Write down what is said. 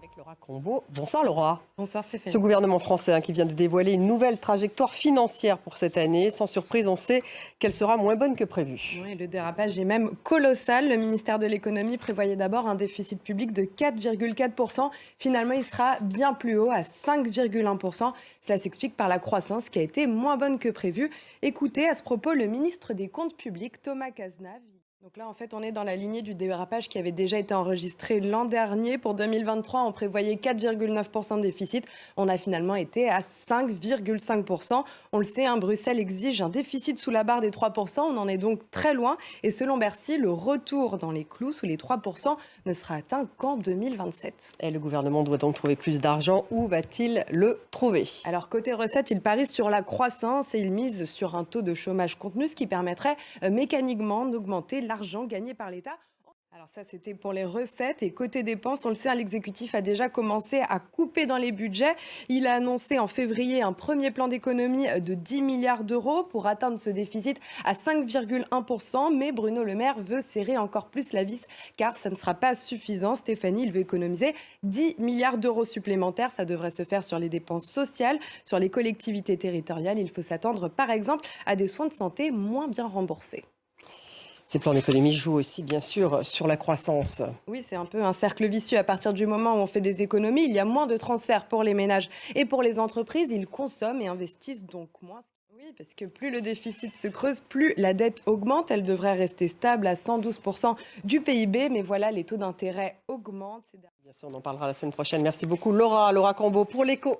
Avec Laura Combeau. Bonsoir Laura. Bonsoir Stéphanie. Ce gouvernement français qui vient de dévoiler une nouvelle trajectoire financière pour cette année. Sans surprise, on sait qu'elle sera moins bonne que prévu. Oui, le dérapage est même colossal. Le ministère de l'économie prévoyait d'abord un déficit public de 4,4%. Finalement, il sera bien plus haut, à 5,1%. Cela s'explique par la croissance qui a été moins bonne que prévu. Écoutez à ce propos le ministre des Comptes publics, Thomas Cazenave. Donc là, en fait, on est dans la lignée du dérapage qui avait déjà été enregistré l'an dernier. Pour 2023, on prévoyait 4,9% de déficit. On a finalement été à 5,5%. On le sait, Bruxelles exige un déficit sous la barre des 3%. On en est donc très loin. Et selon Bercy, le retour dans les clous sous les 3% ne sera atteint qu'en 2027. Et le gouvernement doit donc trouver plus d'argent. Où va-t-il le trouver? Alors, côté recettes, il parie sur la croissance et il mise sur un taux de chômage contenu, ce qui permettrait mécaniquement d'augmenter l'argent gagné par l'État. Alors ça, c'était pour les recettes. Et côté dépenses, on le sait, l'exécutif a déjà commencé à couper dans les budgets. Il a annoncé en février un premier plan d'économie de 10 milliards d'euros pour atteindre ce déficit à 5,1%. Mais Bruno Le Maire veut serrer encore plus la vis car ça ne sera pas suffisant. Stéphanie, il veut économiser 10 milliards d'euros supplémentaires. Ça devrait se faire sur les dépenses sociales, sur les collectivités territoriales. Il faut s'attendre par exemple à des soins de santé moins bien remboursés. Ces plans d'économie jouent aussi, bien sûr, sur la croissance. Oui, c'est un peu un cercle vicieux. À partir du moment où on fait des économies, il y a moins de transferts pour les ménages et pour les entreprises. Ils consomment et investissent donc moins. Oui, parce que plus le déficit se creuse, plus la dette augmente. Elle devrait rester stable à 112% du PIB. Mais voilà, les taux d'intérêt augmentent. Bien sûr, on en parlera la semaine prochaine. Merci beaucoup Laura Combeau pour l'écho.